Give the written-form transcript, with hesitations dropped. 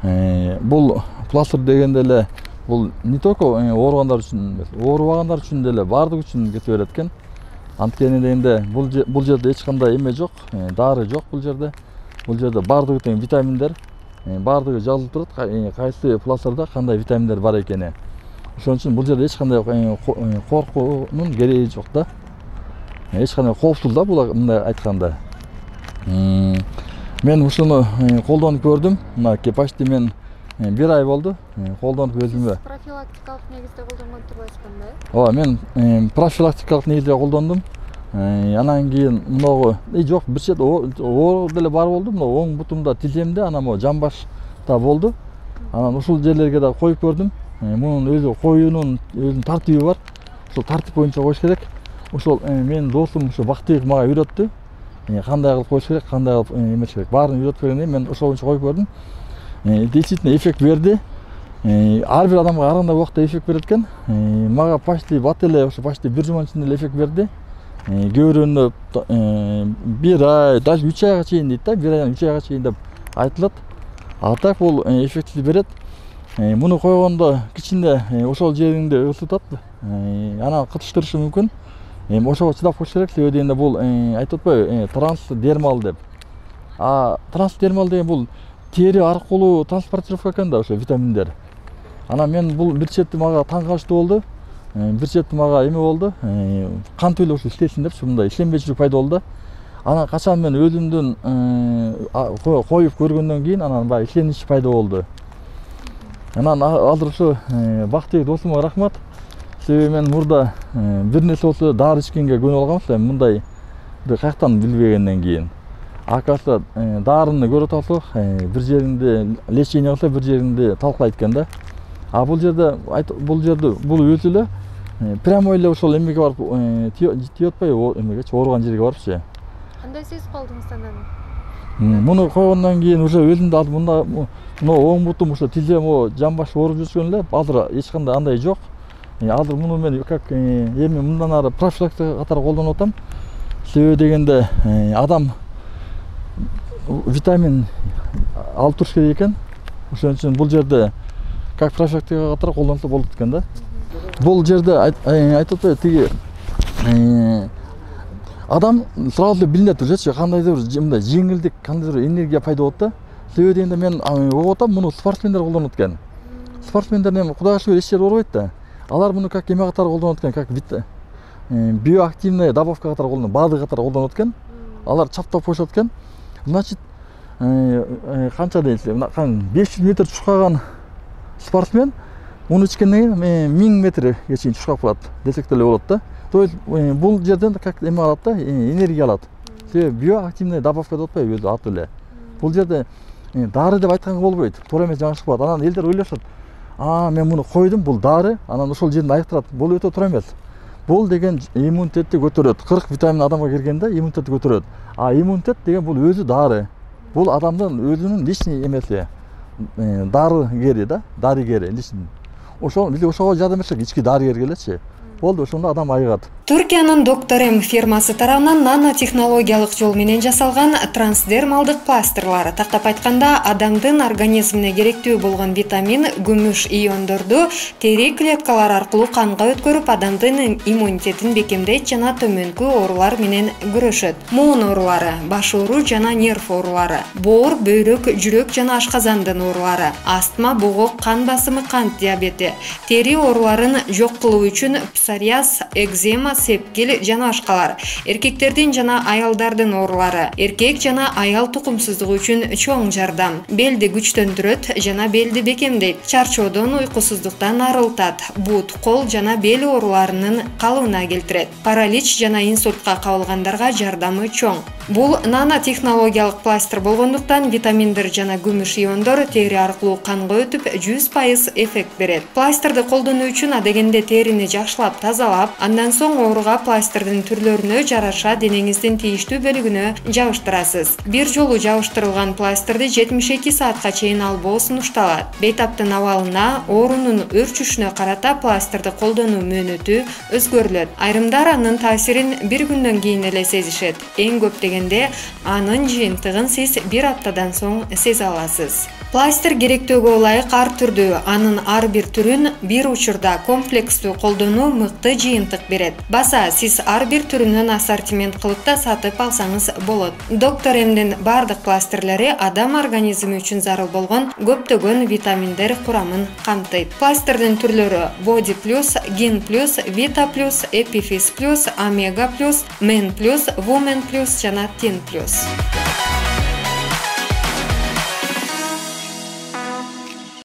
Бул пластыр дегенде эле бул не только ооругандар үчүн эмес, оорубагандар үчүн деле баардык үчүн кетип берет экен. Анткени дегенде бул жерде эч кандай эме жок, дары жок бул жерде. Бул жерде баардыгы тең витаминдер, баардыгы жазылып турат, кайсы пластырда кандай витаминдер бар экени. Ошон үчүн бул жерде эч кандай коркуунун кереги жок да. Эч кандай коопсуз да бул мындай айтканда. Мен ушуну колдонуп көрдүм. Мына почти мен 1 ай болду колдонуп өзүмө. Профилактикалык негизде колдонгон турбайсыз кандай? Ооба, мен профилактикалык негизде колдондум. Анан кийин мынагы жок, бир чет оору деле бар болду. Мына оң бутумда, тиземде, анан могу жамбашта болду. Анан ушул жерлерге да коюп көрдүм. Мунун өзү коюунун өзүнүн тартиби бар. Ошол тартип боюнча коюш керек. Ошол менин досум ушу Бактыйык мага үйрөттү. Кандай кылып коюш керек, кандай кылып эмес керек. Баарын үйрөтүп бергенден мен ошол боюнча коюп көрдүм. Действительно эффект берди. Ар бир адамга ар кандай убакта эффект берет экен. Мага почти бат эле ошо почти 1 жуманын ичинде эле эффект берди. Көбүрөөндө 1 ай, даже 3 айга чейин дейт да, 1 айдан 3 айга чейин деп айтылат. А так бул эффектти берет. Муну койгондо кичине ошол жериңди ысытат. Анан кытыштырышы мүмкүн. Ошого чыдап коюш керек. Себеби дегенде бул айтып атпайбы, трансдермал деп. Трансдермал деген бул тери аркылуу транспортировка экен да ошо витаминдер. Анан мен бул бир чети мага таң калыштуу болду. Бир чети мага эме болду. Кантип эле ошо иштесин депчи, мындай ишенбечилик пайда болду. Анан качан мен өзүмдүн коюп көргөндөн кийин анан баягы ишенич пайда болду. Анан азыр ушу Бактыйык досума рахмат. Себеби мен мурда бир нерсе болсо дары ичкенге көнүп алганбыз, мындай бир каяктан билбегенден кийин. Акасы дарыны көрөт алсак, бир жеринде лечение кылса, бир жеринде талкалайт экен да. А бул жерде бул өзү эле прямо эле ошол эмеге барып тиеп атпайбы, эмегечи, ооруган жерге барыпчы. Кандай сезип калдыңыз анан? Муну койгондон кийин уже өзүмдү азыр мында оң бутум ошо тизем, жамбаш ооруп жүргөн эле, азыр эч кандай андай жок. Азыр муну мен как эми мындан ары профилактика катары колдонуп атам. Себеби дегенде адам витамин алып туруш керек экен. Ошон үчүн бул жерде как профилактика катары колдонсо болот экен да. Бул жерде айтып атпайбы, тиги адам сразу билине турчу, кандайдыр мындай жеңилдик, кандайдыр энергия пайда болот да. Себеби дегенде мен угуп атам, муну спортсмендер колдонот экен. Спортсмендер эми Кудайга шүгүр эч жери оорубайт да. Алар муну как эме катары колдонот экен, как биоактивная добавка катары колдонот, БАДы катары колдонот экен. Алар чаптап коюшат экен. Значит, канча дейсиз, 500 метр чуркаган спортсмен муну ичкенден кийин 1000 метрге чейин чуркап калат десек деле болот да. То есть бул жерден как эме алат да, энергия алат. Себеби биоактивная добавка деп атпайбы өзү аты эле. Бул жерде дары деп айтканга болбойт. Туура эмес жаңылыш болот. Анан элдер ойлошот. Мен муну койдум, бул дары, анан ошол жерин айыктырат. Бул өтө туура эмес. Бул деген иммунитетти көтөрөт. 40 витамин адамга киргенде иммунитетти көтөрөт. А иммунитет деген бул өзү дары. Бул адамдын өзүнүн личный эмеси. Дарыгери да, дарыгери личный. Ошого жардам берсек, ички дарыгер келетчи. Болду, ошондо адам айыгат. Түркиянын Доктор М фирмасы тарабынан нанотехнологиялык жол менен жасалган трансдермалдык пластырлар, тактап айтканда, адамдын организмине керектүү болгон витамин, күмүш иондорду тери клеткалар аркылуу канга өткөрүп, адамдын иммунитетин бекемдейт жана төмөнкү оорулар менен күрөшөт. Моон оорулары, баш оору жана нерв оорулары, боор, бөйрөк, жүрөк жана ашказандын оорулары, астма, бугок, кан басымы, кант диабети, тери ооруларын жок кылуу үчүн псориаз, экзема, сепкил жана башкалар, эркектердин жана аялдардын оорулары, эркек жана аял тукумсуздугу үчүн чоң жардам, белди күчтөндүрөт жана белди бекемдейт, чарчоодон, уйкусуздуктан арылтат, бут, кол жана бел ооруларынын калыбына келтирет, паралич жана инсультка кабылгандарга жардамы чоң. Бул нанотехнологиялык пластыр болгондуктан витаминдер жана күмүш иондор тери аркылуу канга өтүп 100% эффект берет. Пластырды колдонуу үчүн адегенде терини жакшылап тазалап, андан соң ооруга пластырдын түрлөрүнө жараша денеңиздин тийиштүү бөлүгүнө жабыштырасыз. Бир жолу жабыштырылган пластырды 72 саатка чейин албоо сунушталат. Бейтаптын абалына, оорунун өрчүшүнө карата пластырды колдонуу мөөнөтү өзгөрүлөт. Айрымдар анын таасирин бир күндөн кийин эле сезишет. Эң көп дегенде анын жыйынтыгын сиз 1 аптадан соң сезе аласыз. Пластир керектөөгө ылайык ар түрдүү, анын ар бир түрүн бир учурда комплекстүү колдонуу мыкты жыйынтык берет. Баса сиз ар бир түрүнөн ассортимент кылып да сатып алсаңыз болот. Доктор М'дин бардык пластирлери адам организми үчүн зарыл болгон көптөгөн витаминдер курамын камтыйт. Пластирдин түрлөрү Body Plus, Gin Plus, Vita Plus, Epifis Plus, Omega Plus, Men Plus, Women Plus жана Tin Plus.